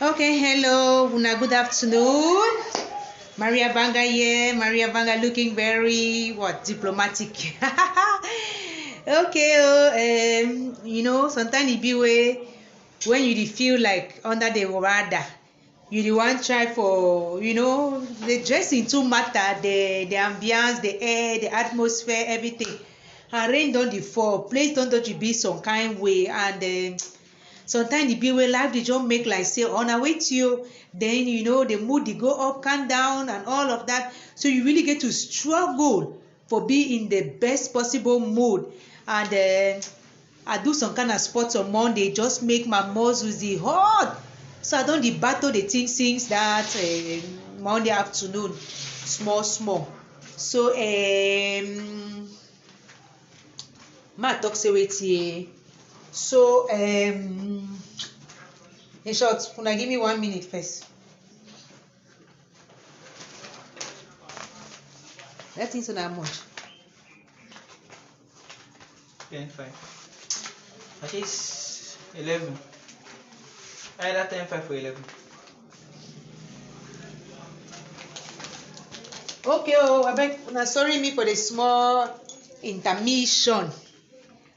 Okay, hello, una good afternoon. Maria Banga here. Maria Banga looking very diplomatic. Okay, sometimes it be way when you dey feel like under the radar, you dey wan try for the dressing too matter, the ambiance, the air, the atmosphere, everything. And rain don dey fall, place don touch be some kind way, and sometimes e be wey life dey just make like say una wait you, then the mood dey go up and down and all of that, so you really get to struggle for be in the best possible mood. And I do some kind of sports on Monday, just make my muscles dey hot, so I don dey battle the thing since that Monday afternoon small small. So ma talk say wetin. So in short, una give me 1 minute first. That thing so na much. 10-5. At least 11. Either 10-5 or 11. Okay, abeg una sorry me for the small intermission.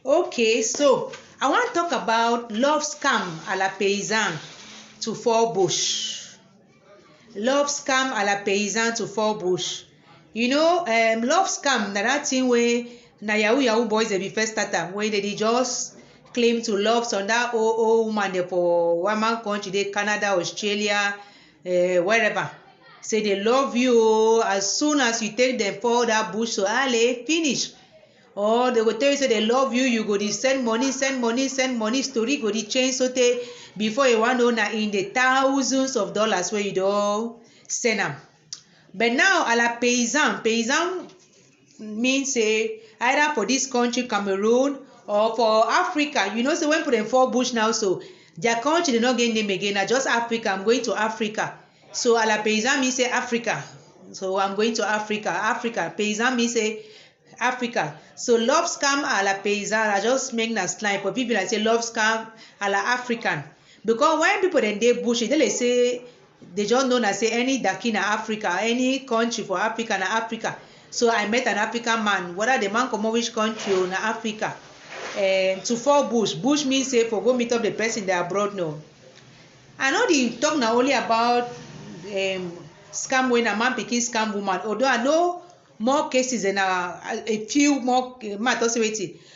Okay, so I wan talk about love scam à la paysan to fall bush. Love scam à la paysan to fall bush. Love scam na that thing wey na yahoo boys dey be first start am, wey dey just claim to love some that old woman dey for one country dey Canada, Australia, wherever. Say they love you as soon as you take them for that bush, so finish. Or they go tell you say they love you, you go dey send money, story go dey change sotey before you wan know na in the thousands of dollars wey you don send am. But now à la paysan mean say either for this country Cameroon or for Africa. Say when people dem fall bush now, so their country dey no get name again, na just Africa. I'm going to Africa. So à la paysan mean say Africa. So I'm going to Africa. Paysan mean say Africa. So love scam à la paysan, I just make na slang for people that say love scam à la African. Because when people dem dey bush, they say they just know na say any daki na Africa, any country for Africa na Africa. So I met an African man, whether the man comot which country na Africa. To fall bush mean say for go meet up the person dey abroad. No, I know the talk na only about scam wey na man pikin scam woman, although I know more cases than a few more.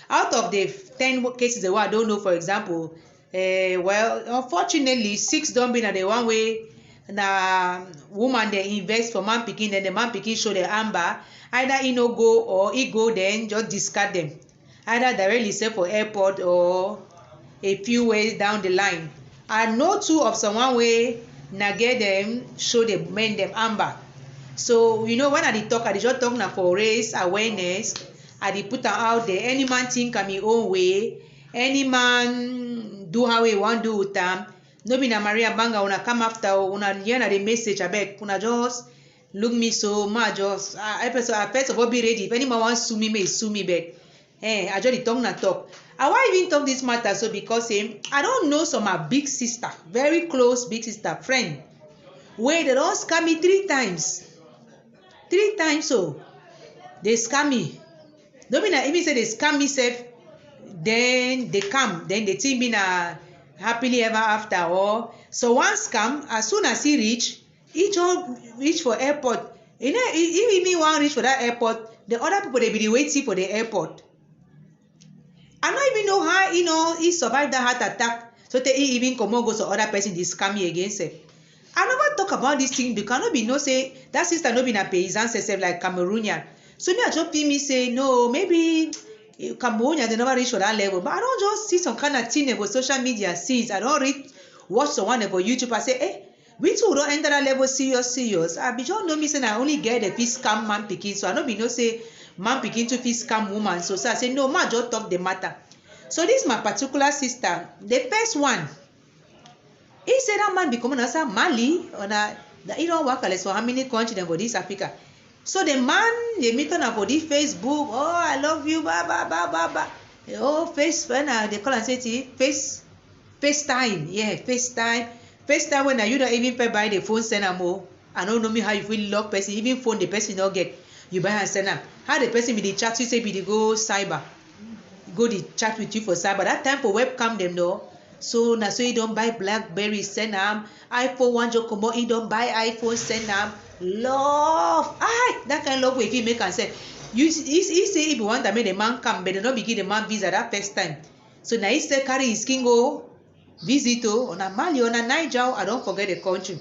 Out of the 10 cases wey I don't know, for example, unfortunately 6 don be na the one way na woman dey invest for man pikin, then the man pikin show the amber, either he no go or he go then just discard them, either directly sell for airport or a few ways down the line. I know 2 of someone way na get them show the men them amber. So when I dey talk, I dey just talk na for raise awareness. I dey put am out there. Any man think am him own way, any man do how he wan do with am. No be na Maria Banga una come after una hear na the message, abeg una just look me, so ma just I first of all be ready. If any man wan sue me, may sue me, but I just dey talk na talk. I wan even talk this matter so because I don know some my big sister, very close big sister friend, wey they don scam me 3 times. 3 times. So they scam me. No be na even say they scam me sef, then they come, then the thing be na happily ever after. Or so one scam, as soon as he reach for airport. If me wan reach for that airport, the other people they be waiting for the airport. I don't even know how he survived that heart attack, so he even come go to other person they scam me against it. I never talk about this thing because no be no say that sister no be na paysan herself like Cameroonian. So me I just feel me say no, maybe Cameroonian they never reach for that level. But I don't just see some kind of thing about social media since I don't watch someone about YouTube. I say, we too don't enter that level serious. I be just know me say I only get a fit scam man pikin. So I don't be no say man pikin to fit scam woman. So I say no, man just talk the matter. So this my particular sister, the first one. He said that man be coming as a Mali or that he don't work for how many countries for this Africa. So the man they meet on for this Facebook. Oh, I love you, ba. Oh, they call and say FaceTime. Yeah, FaceTime. First time when you don't even pay by the phone send am o. I don't know me how you feel lock person, even phone the person not get. You buy and send am. How the person be the chat you say be the go cyber. Go the chat with you for cyber. That time for webcam them no. So now so you don't buy BlackBerry send am. iPhone 1 just come out, you don't buy iPhone send am. Love. That kind of love if you make and say. You he say if you want to make the man come, but they not be give the man visa that first time. So now he say carry his king go visit on a Mali on a Niger. I don't forget the country.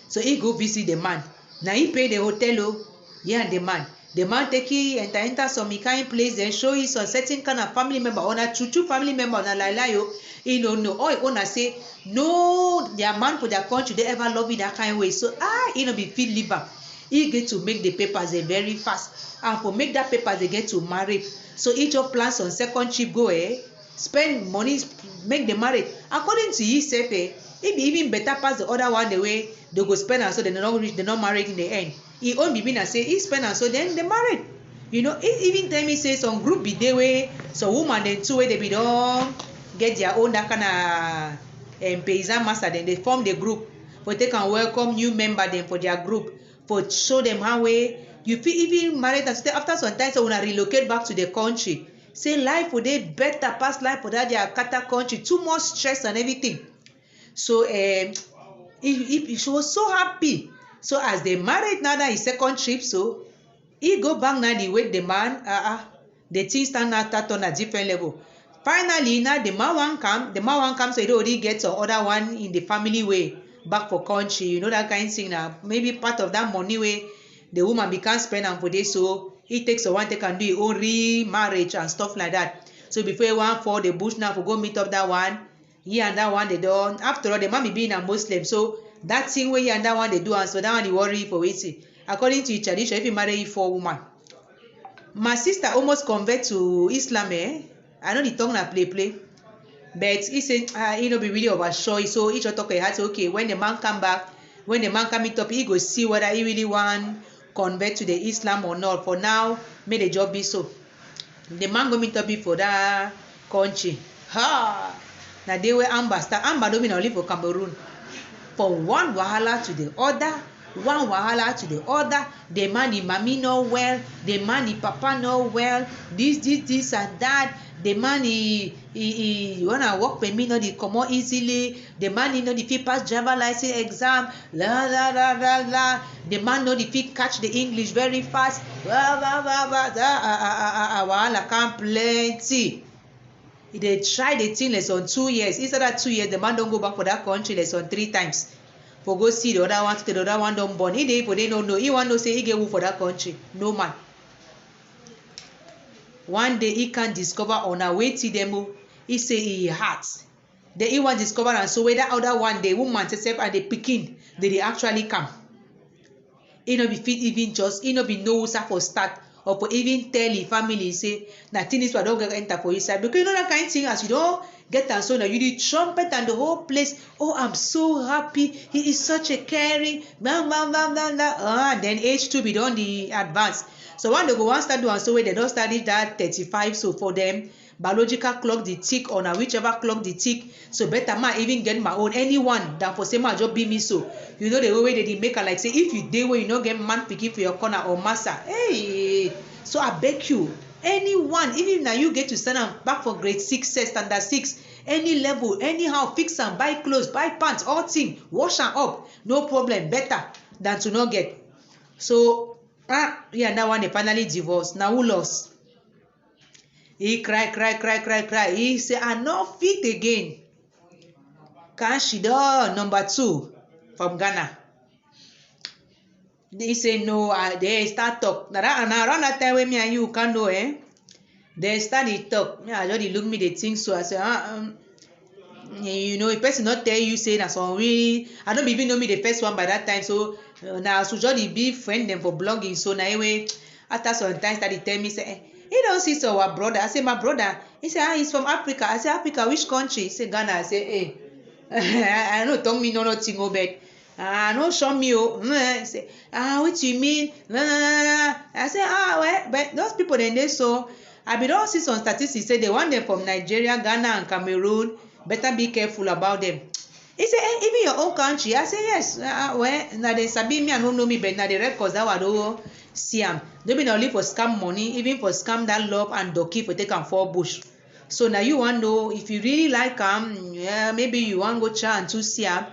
So he go visit the man. Now he pay the hotel and the man. The man take he enter some kind place then show you some certain kind of family member on a chuchu family member on a lalayo. He don't know. All he wanna say no their man for their country they ever love it that kind of way. So he no be feel liver. He get to make the papers very fast. And for make that papers they get to marry. So each of plans on second trip go spend money make the marriage. According to himself it be even better pass the other one the way they go spend and so they not married in the end. He own be and say he spend and so then they married. You know, he even tell me say some group be the way some woman then two way they be don't get their own that kind of paysan master then they form the group for they can welcome new member them for their group for show them how way you feel even married and stay after some time so when I relocate back to the country say life for they better pass life for that their Kata country too much stress and everything. So she was so happy. So as they married now that his second trip so he go back now the way the man the things stand now start on a different level. Finally now the man one come so he already get some other one in the family way back for country. You know that kind of thing now. Maybe part of that money way the woman become spend am for this so he takes a one take and do his own remarriage and stuff like that. So before he want for the bush now for go meet up that one, he and that one they done. After all the man be being a Muslim so that thing where he and that one they do and so that one he worry for waiting. According to tradition if you marry for woman. My sister almost convert to Islam I know the tongue na play. But he said he no be really oversure so each talk he had say okay when the man come back when the man come meet up he go see whether he really want convert to the Islam or not. For now may the job be so. The man go meet up for that country. Now they were ambassador don't mean only for Cameroon. For one wahala to the other, the man the mommy no well, the man the papa no well, this and that. The man he wanna work permit no dey comot easily. The man he no dey fit pass driver license exam. The man no dey fit catch the English very fast. Wahala come plenty. They try the thing lesson 2 years. Instead of 2 years, the man don't go back for that country lesson 3 times. For go see the other one, the other one don't born. He don't know. He want to say he get who for that country. No man. One day he can discover on a way to them. He say he heart. Then he want discover and so whether other one the woman herself and the pikin they actually come. He no be fit even just he no be know who's for start. Or for even tell the family say that thing is why don't get enter for inside because you know that kind of thing as you don't get and so now you did trumpet and the whole place. Oh, I'm so happy. He is such a caring. And then age 2 be done the advance. So when they go one start doing so way they don't study that 35. So for them biological clock the tick or now whichever clock the tick. So better man even get my own anyone that for same my job be me so. You know the way they make her like say if you day where you not get man picking for your corner or massa. Hey, so I beg you anyone even now you get to send them back for grade 6 standard 6 any level anyhow fix them buy clothes buy pants all thing wash them up no problem better than to not get. So that one they finally divorced. Now who lost? He cry. He say I not fit again. Can she do number 2 from Ghana? They say no. They start talk. Now around that time when me and you can know they start the talk. Me I just look me they think so. I say you know a person not tell you say that some really I don't even know me the first one by that time so now so just be friend them for blogging so now anyway after some time start they tell me say he don't see so our brother. I say my brother. He say he's from Africa. I say Africa which country? He say Ghana. I say hey I know tell me no nothing about no show me he say what you mean I say well but those people then they so I be don't see some statistics say they want them from Nigeria, Ghana and Cameroon. Better be careful about them. He say, even your own country? I say, yes. Well, now they sabi me, I don't know me, but now the records that I don't see am. They be only for scam money, even for scam that love and donkey for take am for bush. So now you want know if you really like yeah, maybe you want go try and to see am.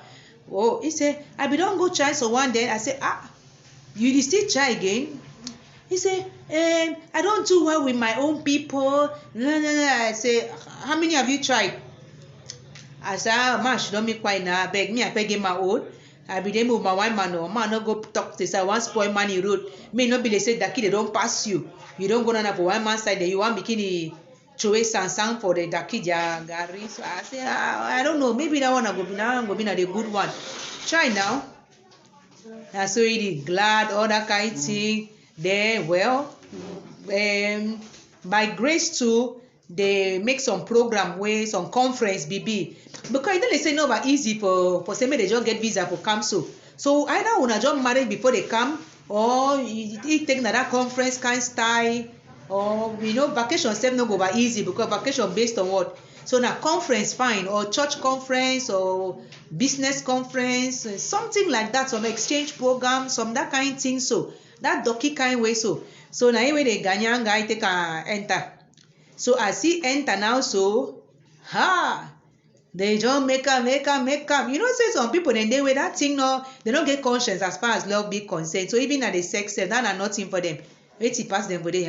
Oh, he say, I be don't go try. So one day I say, you still try again? He say, I don't do well with my own people. I say, how many have you tried? I say, man, she don't make quite now. Beg me, I beg him my own. I be them with my one man or man not go talk to say one spoil money road. May not be they say that kid they don't pass you. You don't go down for one man side there. You want bikini throw sang for the kid gari. So I say, I don't know. Maybe that one I go be now. Go be na the good one. Try now. And so really glad all that kind of thing. Then well, by grace too, they make some program where some conference BB. Because then they say no, but easy for say they just get visa for come so either una just marry before they come, or you take that conference kind style, or vacation sef no go by easy because vacation based on what. So now conference fine, or church conference, or business conference, something like that, some exchange program, some that kind of thing. So that donkey kind way. So now anyway the Ghanaian guy take enter. So I see enter now. So they just make am. Say some people then they with that thing no, they don't get conscience as far as love be concerned. So even at the sex self, that are nothing for them. Wait till pass them for the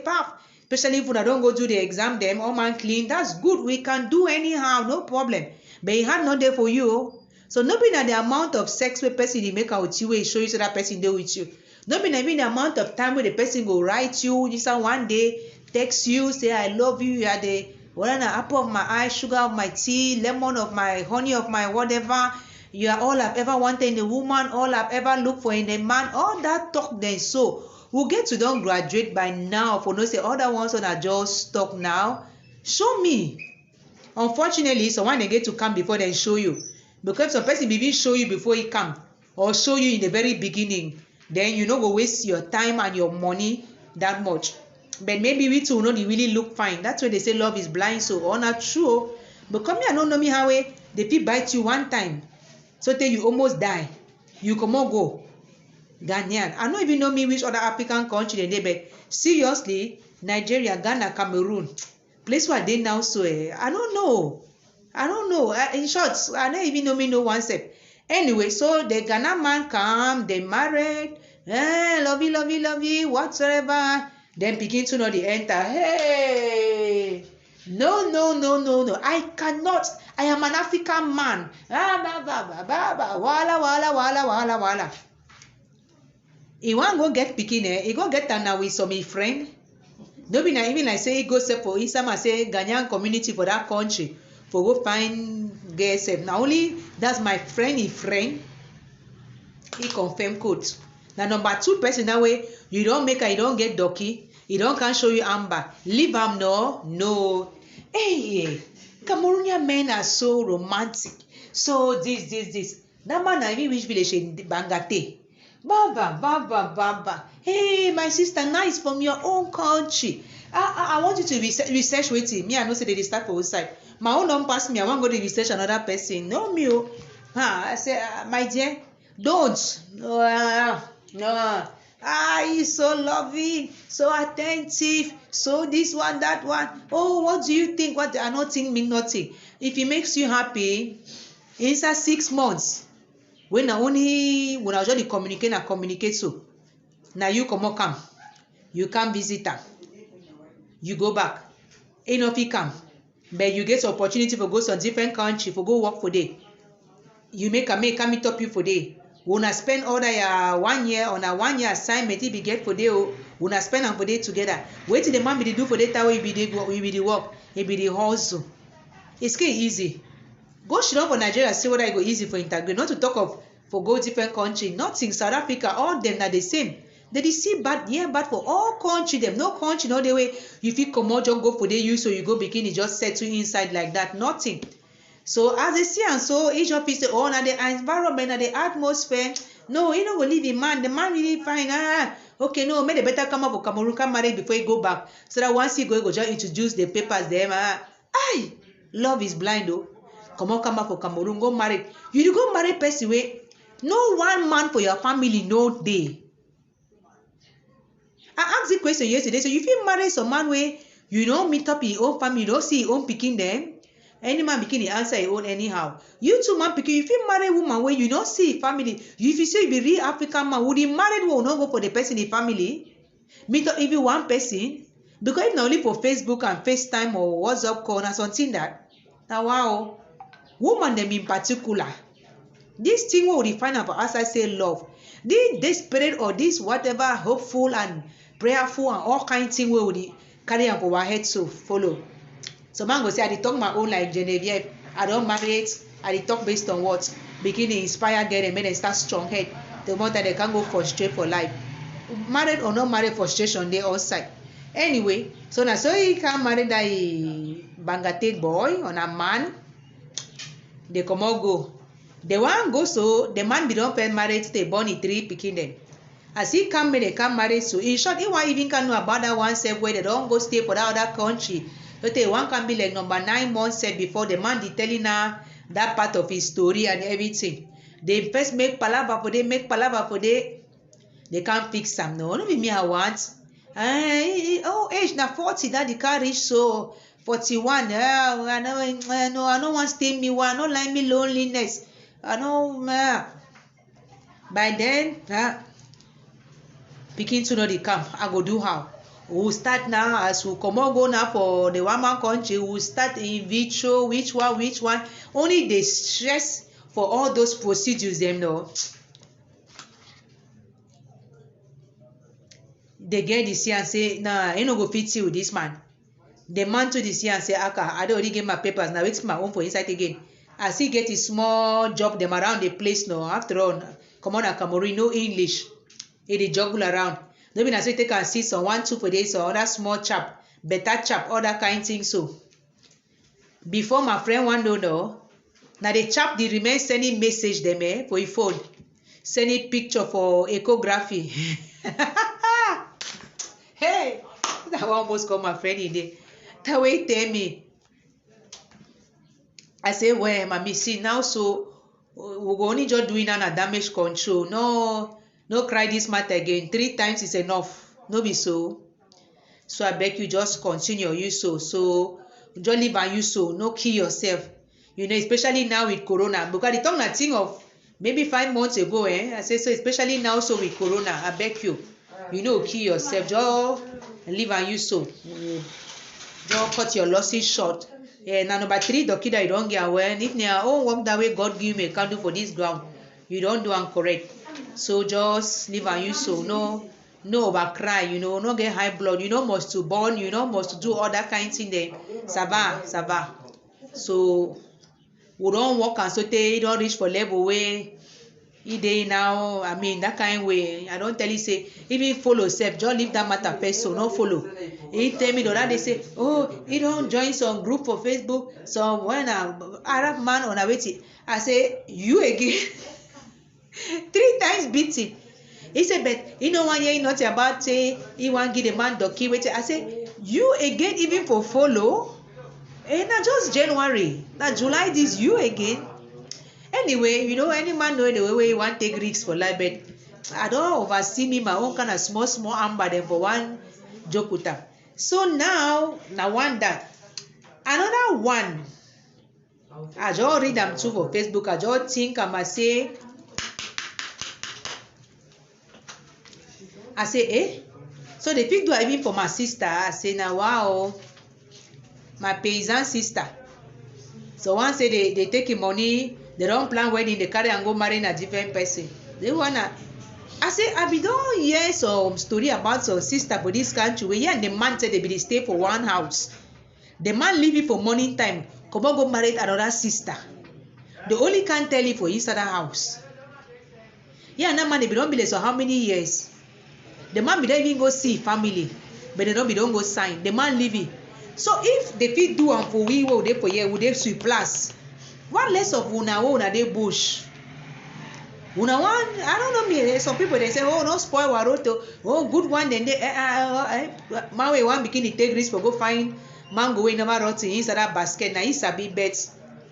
paf. Especially if una don't go do the exam, them all man clean. That's good. We can do anyhow, no problem. But it had not there for you. So not be that the amount of sex where person they make out with you, it show you so that person there with you. Not be the amount of time where the person go write you, this one day text you, say I love you, you are the apple of my eye, sugar of my tea, lemon of my honey of my whatever. You are all I've ever wanted in a woman, all I've ever looked for in a man. All that talk then. So we'll get to don't graduate by now. For no say other ones on are just stuck now. Show me. Unfortunately, someone they get to come before they show you. Because some person even show you before he come, or show you in the very beginning, then you no go waste your time and your money that much. But maybe we too know they really look fine. That's why they say love is blind. So or not true. But come here, I don't know me how they fit bite you one time. So till you almost die. You come on go. Ghanaian. I don't even know me which other African country they but seriously, Nigeria, Ghana, Cameroon. Place where they now so I don't know. In short, I don't even know me no one step. Anyway, so the Ghana man come, they married, lovey, whatsoever. Then begin to know the enter. Hey, no. I cannot. I am an African man. Wala. He want go get pikin. He go get am now with some friend. No be na even like say he go say for Isama say Ghanaian community for that country for go find girls. Now only that's my friend. He confirm code. Now number 2 person that way you don't make her, you don't get donkey, you don't can show you amber. Leave am no. Hey, Cameroonian men are so romantic. So this. That man I even which village in Bangate. Baba. Hey, my sister, nice from your own country. I want you to research with him. Me, I know say they start for outside. My own don't pass me. I want to go to research another person. No, me. I say, my dear, don't. No. He's so loving, so attentive, so this one, that one. Oh, what do you think? What nothing mean nothing. If it makes you happy, inside 6 months, when I just communicate so. Now you come, you come visit her, you go back. Enough he come, but you get opportunity for go to a different country for go work for day. You make meet up you for day. Una spend all that 1 year on a 1 year assignment if you get for day. Una spend am for day together. Wait till the man be the do for day that way be the work, it be the hustle. It's kind easy. Go straight down for Nigeria, see whether it go easy for integrate. Not to talk of for go different country. Nothing. South Africa, all them are the same. They see bad for all country. Them no country, no the way you feel come out just go for day you so you go bikini just settle inside like that. Nothing. So as they see and so each of us say, oh, now the environment and the atmosphere. No, you know go leave the man really fine. Okay, no, maybe better come up for Cameroon, come marry before you go back. So that once you go just introduce the papers them. Love is blind though. comot come back for Cameroon go marry. You dey go marry person wey no one man for your family no dey. I ask the question yesterday, so you fit marry some man wey you no meet up his own family, you no see his own pikin dem. Any man pikin dey answer his own anyhow. You two man pikin, you fit marry woman wey you no see his family. If you say you be real African man, would the married one no go for the person in family? Meet up even one person? Because if na only for Facebook and FaceTime or WhatsApp call, na something that na wow. Woman dem in particular, this thing wey we dey find out for outside say love, this desperate or this whatever hopeful and prayerful and all kind thing wey we dey carry am for our head so follow. Some man go say I dey talk my own like Genevieve, I don marry it, I dey talk based on what? Begin dey inspire girl dem make dem start strong head. The more that they can go frustrate for life. Married or not married, frustration dey outside. Anyway, so na so he can marry that Bangate boy on a man. They come out go. The one go so the man be don first married, they born 3 pikin dem. As he come, they come marry. So in short, he want even can know about that one self where they don't go stay for that other country. But the one can be like number 9 months set before the man dey telling her that part of his story and everything. They first make palava for day, they can't fix them. No be me I want. Age na 40 that the car reach so 41. I don't want stay me one. I don't like me loneliness. I know. By then, pikin to know the camp. I go do how. We'll start now as we come on go now for the one man country. We'll start in vitro. Which one? Only the stress for all those procedures. Them know. They get this here and say, nah, I no go fit you with this man. The man to this here and say, Aka, I don't already get my papers. Now it's my own for inside again. As he get his small job them around the place now. After all, come on, Cameroon, no English. He juggle around. No mean as we take and see some 1, 2 for days or other small chap, better chap, other kind thing so. Before my friend one know, now the chap they remain sending message them for his phone. Sending picture for echography. Hey, that one almost called my friend in there. That way tell me. I say, well, mommy, see now, so we go only just doing a damage control. No cry this matter again. 3 times is enough. No be so. So I beg you just continue you so. So just live and you so. No kill yourself. You know, especially now with Corona. Because the talk nothing of maybe 5 months ago, I say so especially now so with Corona. I beg you. You know, kill yourself. Just live and you so. Just cut your losses short. Now number 3, the kid I don't get well. If they are all walk that way, God give me a candle for this ground. You don't do and correct. So just live and you so. No over cry. You know, no get high blood. You know, must to burn. You know, must to do all that kind of thing there. Sava. So we don't walk and so they don't reach for level way. Day now, I mean that kind of way. I don't tell you say even follow self, just leave that matter first, so no follow. He tell me that they say, oh, he don't join some group for Facebook, some when a Arab man on a waiting. I say, you again 3 times beating. He said, but you know 1 year not about say he want give the man donkey waiting. I say, you again even for follow? Not just January, not July this you again. Anyway, you know, any man know the way you want to take risks for life, but I don't oversee me my own kind of small amber them for one joke with them. So now one that. Another one, I just read them too for Facebook. I just think I must say, so they pick do even for my sister. I say, now wow, my paysan sister. So one say they take him money. They don't plan wedding, they carry and go marry a different person. They wanna. I say, I be don't hear some story about some sister for this country where and the man said they be stay for one house. The man leave it for morning time, come on go marry another sister. They only can tell you for his other house. Yeah, and that man they be don't be there so how many years? The man be don't even go see family, but they don't go sign. The man leave it. So if they fit do and for we will they for here, would they sweep plus? What less of una dey bush? Una one, I don't know me. Some people they say, oh no spoil waroto. Oh good one then they man we one bikini take risk for go find mango we never rot inside that basket. Now he sabi bet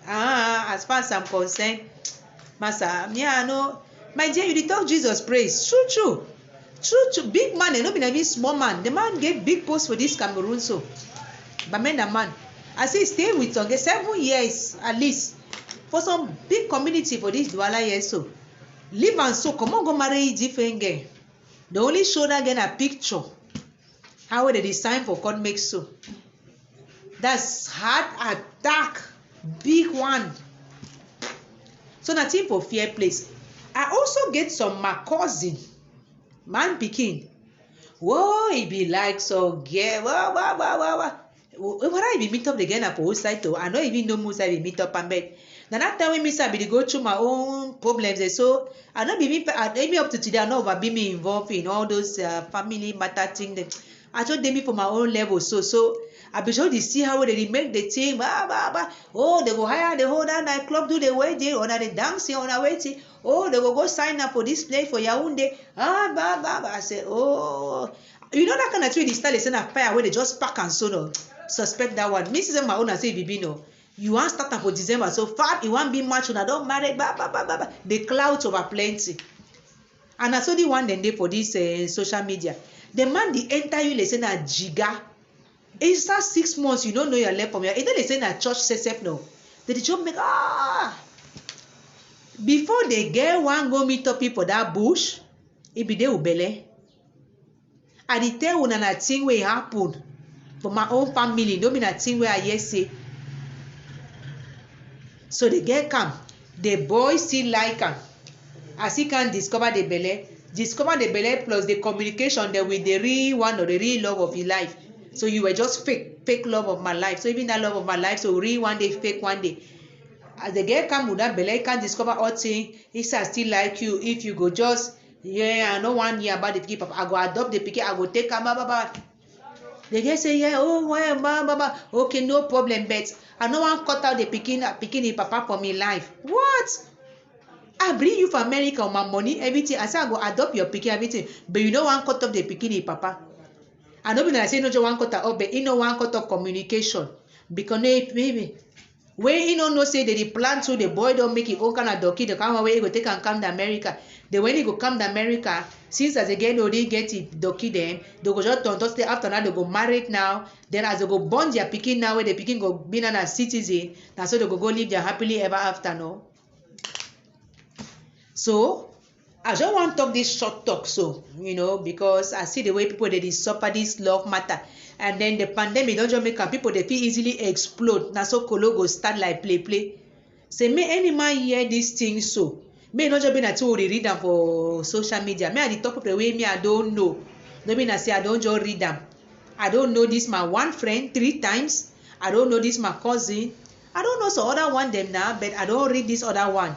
As far as I'm concerned, Master, I know. My dear, you dey talk Jesus praise. True. Big man, no be na me small man. The man get big post for this Cameroon so. But man, the man, I say stay with Tonge 7 years at least for some big community for this Douala year so. Live and so, come on go marry different girl. The only show that get a picture. How they design for God make so. That's heart attack. Big one. So nothing for fair place. I also get some my cousin. Man pikin. Whoa, he be like so girl. Wow. When I be meet up the girl for outside though, I don't even know most I be meet up and bed. Now that time when me say I be go through my own problems, so I don't be me up to today. I know be me involved in all those family matter things. I told them for my own level. So I be sure they see how they make the thing. Oh, they go hire the whole nightclub, do the wedding, or the dancing, or the waiting. Oh, they will go sign up for this place for Yaoundé. I say, oh, you know that kind of thing. They start send a fire where they just pack and so no. Suspect that one. Me say my own and say Bibino. You want start for December so far. You want be much when I don't marry. The clouds over plenty. And I saw the one then day for this social media. The man the enter you they say na jiga. It's that 6 months you don't know your left from your. Either they say na church say no. They just make before they get one go meet up people that bush, it be there ubele. I dey tell una na thing wey happen for my own family. No be na thing wey I hear say. So the girl come, the boy still like am. As he can discover the belle plus the communication there with the real one or the real love of his life. So you were just fake love of my life. So even that love of my life, so real one day, fake one day. As the girl come with that belle, he can discover all things. He say I still like you. If you go just, I no one hear about the pikin, I go adopt the pikin, I go take her, The girl say, yeah, oh, well, okay, no problem, but I no one cut out the pikin, papa for me life. What? I bring you from America on my money, everything. I say I go adopt your pikin, everything, but you no one cut off the pikin, papa. I know I say no just one cut off, but you no one cut off communication because maybe when you know say they plan to the boy don't make it all kind of donkey, the kind of way he go take and come to America. Then when he go come to America, since as again already get it donkey them, they go just don't stay after now they go married now. Then as they go born their pikin now, where the pikin go be a citizen, and so they go live their happily ever after no. So I just want to talk this short talk, so because I see the way people they suffer this love matter, and then the pandemic don't just make people they feel easily explode. Now so Kolo go start like play. Say may any man hear these things so may not just be that you read them for social media. May I the top of the way me I don't know. No mean I say I don't just read them. I don't know this my one friend 3 times. I don't know this my cousin. I don't know some other one them now, but I don't read this other one.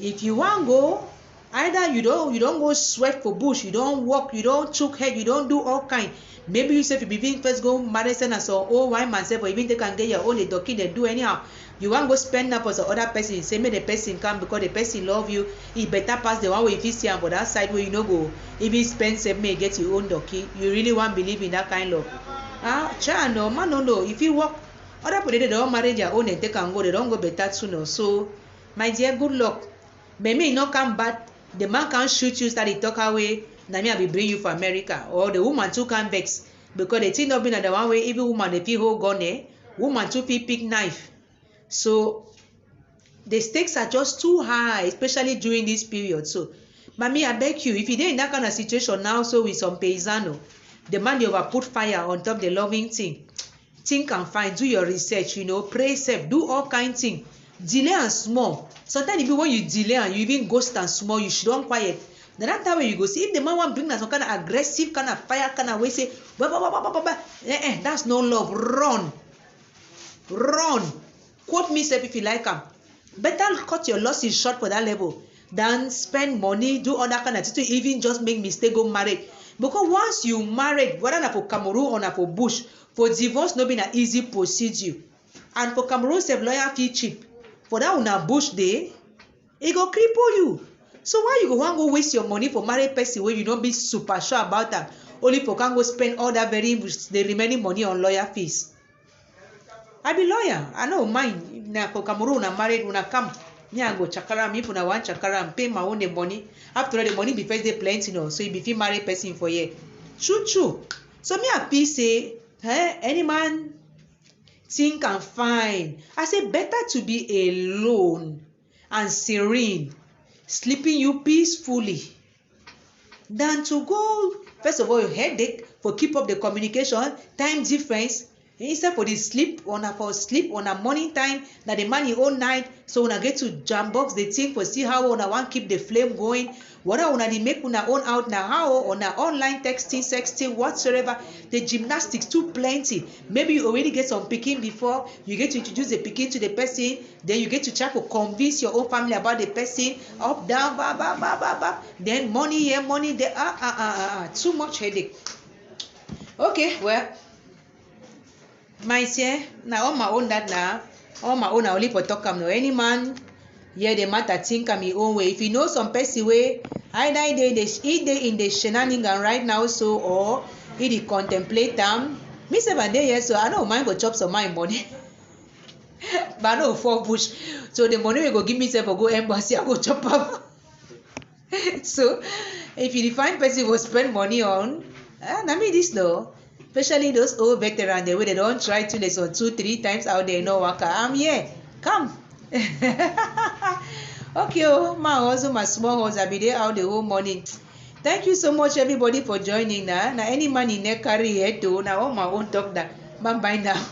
If you want go, either you don't go sweat for bush, you don't walk, you don't choke head, you don't do all kind. Maybe you say if you begin first go marry and so why myself or even they can get your own donkey they do anyhow. You want go spend that for some other person, say make the person come because the person love you. He better pass the one way if you see him for that side where you go. If he spend say may get your own donkey, you really want believe in that kind of try no man no. If you walk other people they don't marry their own and they can go, they don't go better sooner. So my dear, good luck. Maybe not come back. The man can't shoot you, start to talk away. Now me I be bring you for America, or the woman too can vex because the thing not been the one way. Even woman they feel hold gun woman too feel pick knife. So the stakes are just too high, especially during this period. So, mommy, I beg you, if you're in that kind of situation now, so with some paisano, the man they over put fire on top the loving thing. Think and find, do your research, pray safe, do all kind of things. Delay and small. Sometimes even when you delay and you even ghost and small, you should run quiet. Then that time when you go see if the man want bring some kind of aggressive kind of fire kind of way say that's no love. Run. Quote me self if you like them. Better cut your losses short for that level than spend money, do all that kind of thing to even just make mistake go married. Because once you married, whether na for Cameroon or na for bush, for divorce no be an easy procedure. And for Cameroon self lawyer fee cheap. For that una bush day, it go cripple you. So why you go want go waste your money for married person where you don't be super sure about that? Only for can go spend all that the remaining money on lawyer fees. I be lawyer. I know mine. na for Cameroon na married una come. Me I go chakaram if una want chakaram pay my own the money. After all the money be first dey plenty no, so you be fit marry person for here. True. So me happy say any man think and fine. I say better to be alone and serene, sleeping you peacefully, than to go first of all your headache for keep up the communication, time difference. Instead for the sleep on a morning time, na the man your own night, so una get to jam box the thing for see how una want keep the flame going. Whether una dey make una own out na how una online texting, sexting, whatsoever. The gymnastics too plenty. Maybe you already get some pikin before, you get to introduce the pikin to the person, then you get to try to convince your own family about the person, up, down, then money here, money there, too much headache. Okay, well, my say na all my own that na all my own I only for talk am no. Any man hear the matter think am his own way. If you know some person way either he dey in the shenanigan right now so, or he dey contemplate am, me sef I dey here so I no mind go chop some my money but I no fall bush, so the money wey go give me sef for go embassy I go chop am. So if you find person go spend money on na me this no. Especially those old veterans, the way they don't try to listen 2-3 times out there, no worker. I'm here. Come. Okay, my hustle, my small house, I be there out the whole morning. Thank you so much, everybody, for joining. Now any man in there carry head to now all my own talk that. Bye bye now.